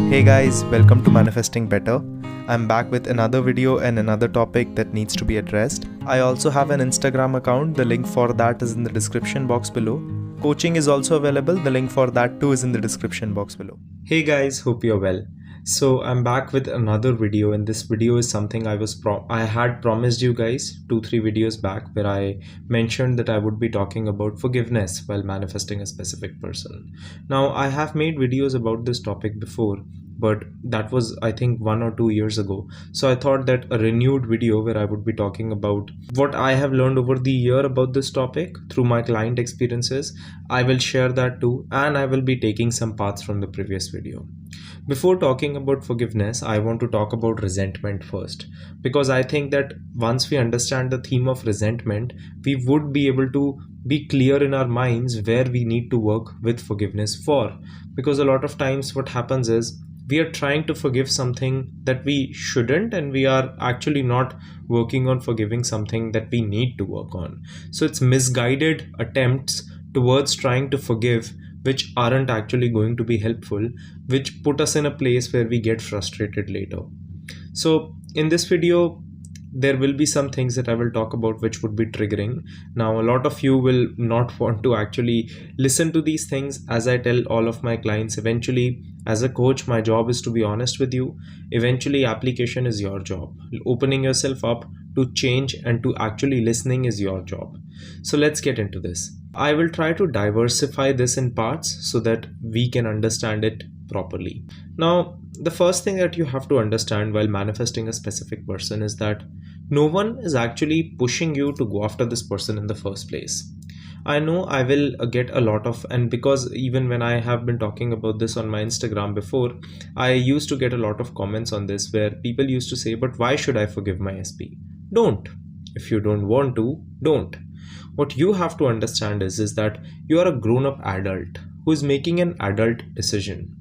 Hey guys, welcome to Manifesting Better. I'm back with another video and another topic that needs to be addressed. I also have an Instagram account. The link for that is in the description box below. Coaching is also available. The link for that too is in the description box below. Hey guys, hope you're well. So I'm back with another video, and this video is something I had promised you guys 2-3 videos back, where I mentioned that I would be talking about forgiveness while manifesting a specific person. Now I have made videos about this topic before, but that was I think 1 or 2 years ago. So I thought that a renewed video where I would be talking about what I have learned over the year about this topic through my client experiences, I will share that too, and I will be taking some parts from the previous video. Before talking about forgiveness, I want to talk about resentment first, because I think that once we understand the theme of resentment, we would be able to be clear in our minds where we need to work with forgiveness for. Because a lot of times what happens is we are trying to forgive something that we shouldn't, and we are actually not working on forgiving something that we need to work on. So it's misguided attempts towards trying to forgive which aren't actually going to be helpful, which put us in a place where we get frustrated later. So in this video, there will be some things that I will talk about which would be triggering. Now, a lot of you will not want to actually listen to these things. As I tell all of my clients, eventually, as a coach, my job is to be honest with you. Eventually, application is your job. Opening yourself up to change and to actually listening is your job. So let's get into this. I will try to diversify this in parts so that we can understand it properly. Now, the first thing that you have to understand while manifesting a specific person is that no one is actually pushing you to go after this person in the first place. I know I will get a lot of, and because even when I have been talking about this on my Instagram before, I used to get a lot of comments on this where people used to say, but why should I forgive my SP? Don't. If you don't want to, don't. What you have to understand is that you are a grown-up adult who is making an adult decision.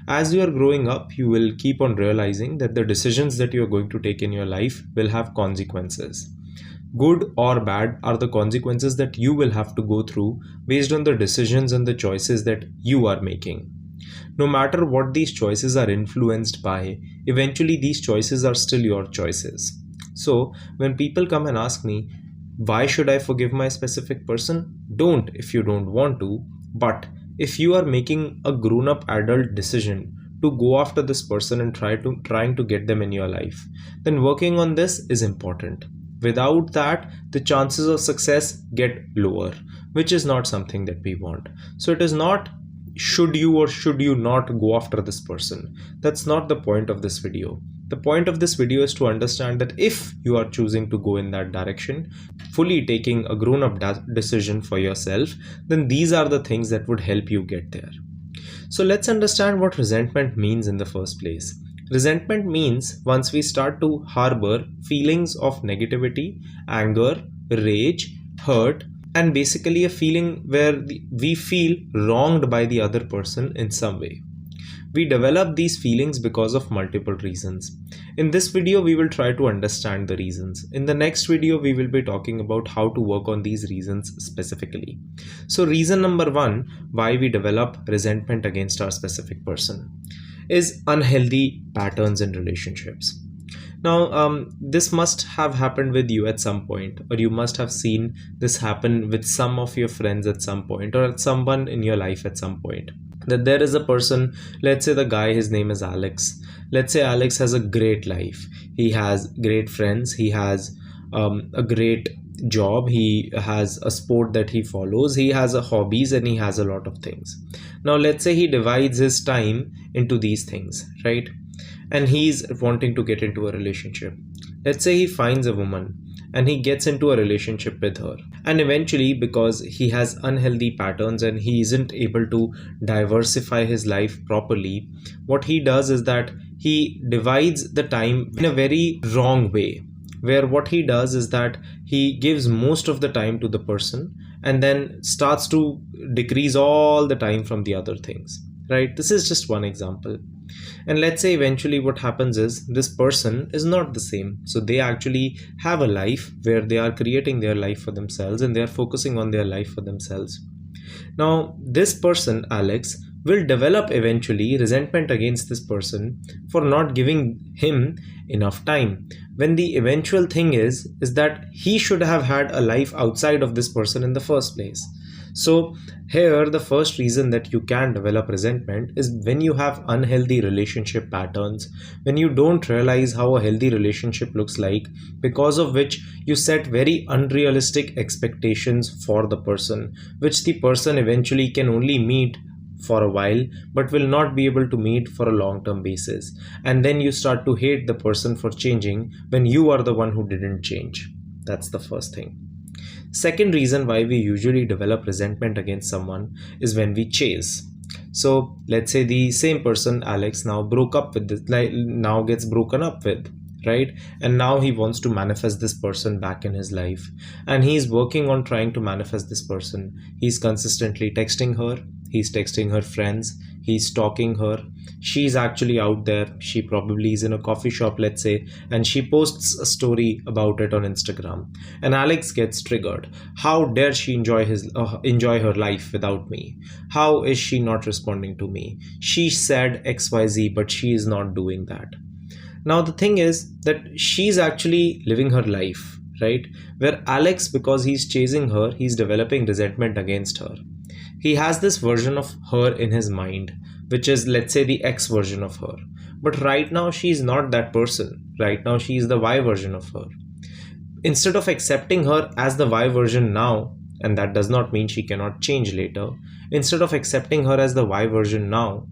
As you are growing up, you will keep on realizing that the decisions that you are going to take in your life will have consequences. Good or bad are the consequences that you will have to go through based on the decisions and the choices that you are making. No matter what these choices are influenced by, eventually these choices are still your choices. So when people come and ask me, why should I forgive my specific person? Don't if you don't want to. But if you are making a grown-up adult decision to go after this person and trying to get them in your life, then working on this is important. Without that, the chances of success get lower, which is not something that we want. So it is not should you or should you not go after this person. That's not the point of this video. The point of this video is to understand that if you are choosing to go in that direction, fully taking a grown-up decision for yourself, then these are the things that would help you get there. So let's understand what resentment means in the first place. Resentment means once we start to harbor feelings of negativity, anger, rage, hurt, and basically a feeling where we feel wronged by the other person in some way. We develop these feelings because of multiple reasons. In this video, we will try to understand the reasons. In the next video, we will be talking about how to work on these reasons specifically. So reason number 1 why we develop resentment against our specific person is unhealthy patterns in relationships. Now, this must have happened with you at some point, or you must have seen this happen with some of your friends at some point, or at someone in your life at some point. That there is a person, let's say the guy, his name is Alex. Let's say Alex has a great life. He has great friends. He has a great job. He has a sport that he follows. He has a hobbies, and he has a lot of things. Now, let's say he divides his time into these things, right? And he's wanting to get into a relationship. Let's say he finds a woman and he gets into a relationship with her, and eventually, because he has unhealthy patterns and he isn't able to diversify his life properly, what he does is that he divides the time in a very wrong way, where what he does is that he gives most of the time to the person and then starts to decrease all the time from the other things, right? This is just one example. And let's say eventually what happens is this person is not the same. So they actually have a life where they are creating their life for themselves and they are focusing on their life for themselves. Now, this person, Alex, will develop eventually resentment against this person for not giving him enough time, when the eventual thing is that he should have had a life outside of this person in the first place. So here the first reason that you can develop resentment is when you have unhealthy relationship patterns, when you don't realize how a healthy relationship looks like, because of which you set very unrealistic expectations for the person, which the person eventually can only meet for a while but will not be able to meet for a long term basis, and then you start to hate the person for changing when you are the one who didn't change. That's the first thing. Second reason why we usually develop resentment against someone is when we chase. So let's say the same person, Alex, now broke up with this, like now gets broken up with, right? And now he wants to manifest this person back in his life, and he's working on trying to manifest this person. He's consistently texting her, he's texting her friends, he's stalking her. She's actually out there, she probably is in a coffee shop, let's say, and she posts a story about it on Instagram, and Alex gets triggered. How dare she enjoy her life without me? How is she not responding to me? She said XYZ, but she is not doing that. Now the thing is that she's actually living her life, right? Where Alex, because he's chasing her, he's developing resentment against her. He has this version of her in his mind, which is, let's say, the X version of her. But right now she's not that person. Right now she is the Y version of her. Instead of accepting her as the Y version now, and that does not mean she cannot change later, instead of accepting her as the Y version now,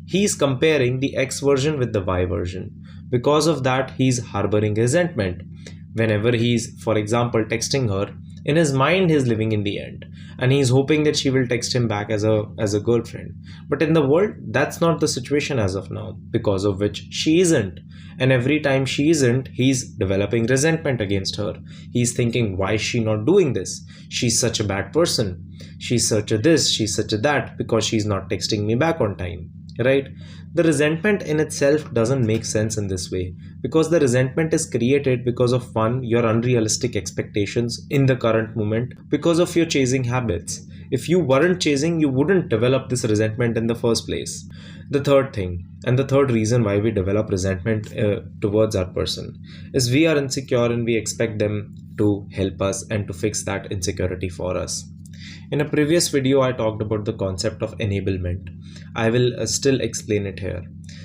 he's comparing the X version with the Y version. Because of that, he's harboring resentment. Whenever he's, for example, texting her, in his mind he's living in the end, and he's hoping that she will text him back as a girlfriend. But in the world, that's not the situation as of now, because of which she isn't. And every time she isn't, he's developing resentment against her. He's thinking, why is she not doing this? She's such a bad person. She's such a this, she's such a that, because she's not texting me back on time, right? The resentment in itself doesn't make sense in this way, because the resentment is created because of, one, your unrealistic expectations in the current moment, because of your chasing habits. If you weren't chasing, you wouldn't develop this resentment in the first place. The third thing, and the third reason why we develop resentment towards our person, is we are insecure and we expect them to help us and to fix that insecurity for us. In a previous video, I talked about the concept of enablement. I will still explain it here.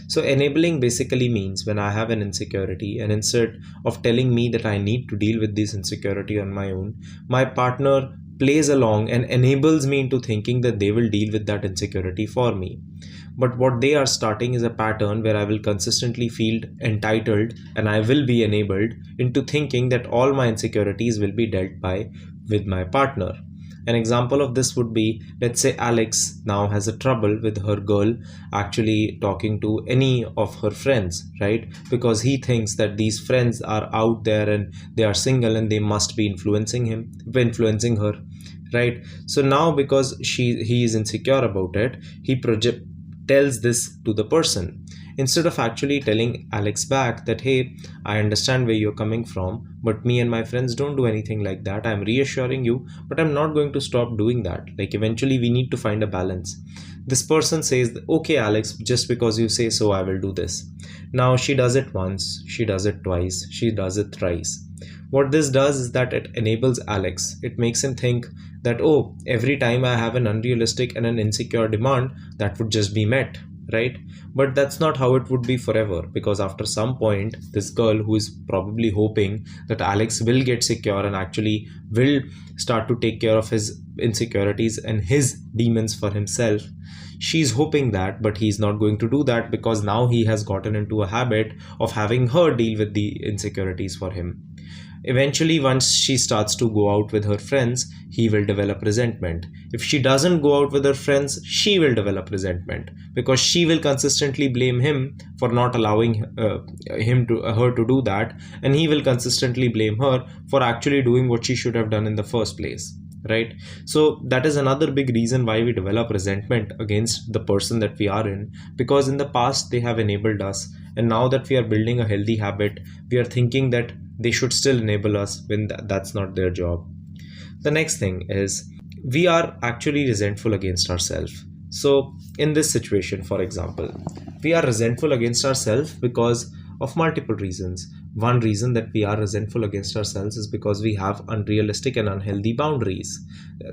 So enabling basically means when I have an insecurity, and instead of telling me that I need to deal with this insecurity on my own, my partner plays along and enables me into thinking that they will deal with that insecurity for me. But what they are starting is a pattern where I will consistently feel entitled, and I will be enabled into thinking that all my insecurities will be dealt with my partner. An example of this would be, let's say Alex now has a trouble with her girl actually talking to any of her friends, right? Because he thinks that these friends are out there and they are single and they must be influencing her, right? So now, because he is insecure about it, he tells this to the person, instead of actually telling Alex back that, hey, I understand where you're coming from, but me and my friends don't do anything like that. I'm reassuring you, but I'm not going to stop doing that. Like, eventually we need to find a balance. This person says, okay, Alex, just because you say so, I will do this. Now she does it once, she does it twice, she does it thrice. What this does is that it enables Alex. It makes him think that, oh, every time I have an unrealistic and an insecure demand, that would just be met, right? But that's not how it would be forever, because after some point, this girl, who is probably hoping that Alex will get secure and actually will start to take care of his insecurities and his demons for himself, she's hoping that, but he's not going to do that, because now he has gotten into a habit of having her deal with the insecurities for him. Eventually, once she starts to go out with her friends, he will develop resentment. If she doesn't go out with her friends, she will develop resentment, because she will consistently blame him for not allowing her to do that, and he will consistently blame her for actually doing what she should have done in the first place, right? So that is another big reason why we develop resentment against the person that we are in, because in the past they have enabled us, and now that we are building a healthy habit, we are thinking that they should still enable us when that's not their job. The next thing is, we are actually resentful against ourselves. So in this situation, for example, we are resentful against ourselves because of multiple reasons. One reason that we are resentful against ourselves is because we have unrealistic and unhealthy boundaries.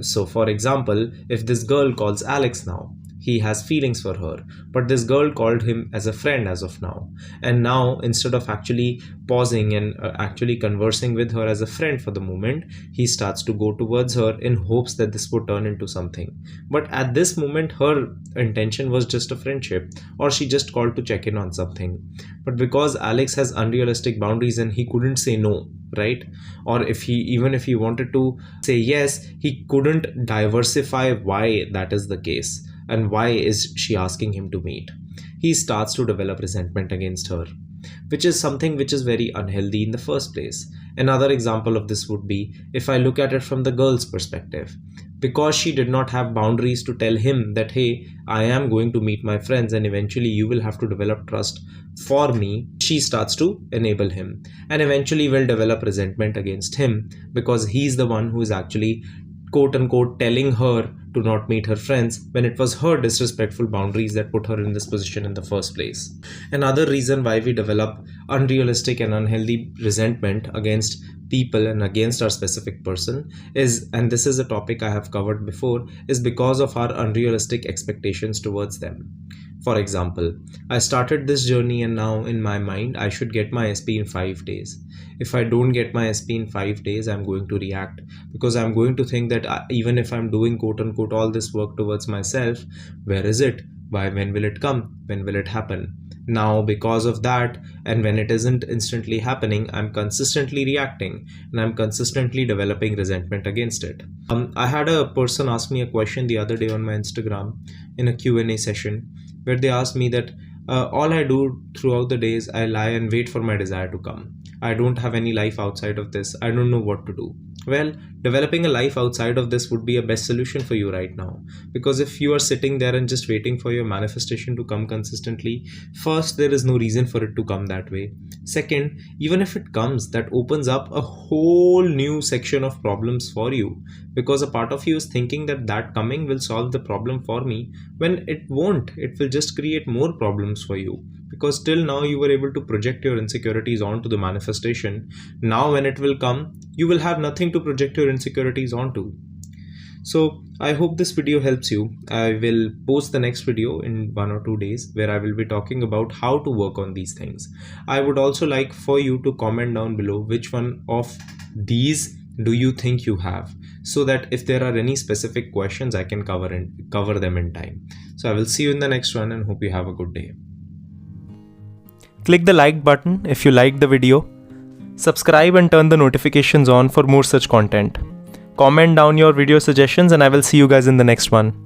So for example, if this girl calls Alex now, he has feelings for her, but this girl called him as a friend as of now. And now, instead of actually pausing and actually conversing with her as a friend for the moment, he starts to go towards her in hopes that this would turn into something. But at this moment, her intention was just a friendship, or she just called to check in on something. But because Alex has unrealistic boundaries and he couldn't say no, right? Or even if he wanted to say yes, he couldn't diversify why that is the case and why is she asking him to meet. He starts to develop resentment against her, which is something which is very unhealthy in the first place. Another example of this would be if I look at it from the girl's perspective. Because she did not have boundaries to tell him that, hey, I am going to meet my friends and eventually you will have to develop trust for me, she starts to enable him and eventually will develop resentment against him because he's the one who is actually quote unquote telling her to not meet her friends when it was her disrespectful boundaries that put her in this position in the first place. Another reason why we develop unrealistic and unhealthy resentment against people and against our specific person is, and this is a topic I have covered before, is because of our unrealistic expectations towards them. For example, I started this journey and now in my mind I should get my SP in 5 days. If I don't get my SP in 5 days, I'm going to react because I'm going to think that even if I'm doing quote unquote all this work towards myself, where is it? Why? When will it come? When will it happen? Now, because of that, and when it isn't instantly happening, I'm consistently reacting and I'm consistently developing resentment against it. I had a person ask me a question the other day on my Instagram in a Q&A session where they asked me that all I do throughout the day is I lie and wait for my desire to come. I don't have any life outside of this. I don't know what to do. Well, developing a life outside of this would be a best solution for you right now. Because if you are sitting there and just waiting for your manifestation to come consistently, first, there is no reason for it to come that way. Second, even if it comes, that opens up a whole new section of problems for you. Because a part of you is thinking that that coming will solve the problem for me, when it won't. It will just create more problems for you. Because till now you were able to project your insecurities onto the manifestation. Now when it will come, you will have nothing to project your insecurities onto. So I hope this video helps you. I will post the next video in 1 or 2 days where I will be talking about how to work on these things. I would also like for you to comment down below which one of these do you think you have, so that if there are any specific questions I can cover them in time. So I will see you in the next one and hope you have a good day. Click the like button if you liked the video. Subscribe and turn the notifications on for more such content. Comment down your video suggestions and I will see you guys in the next one.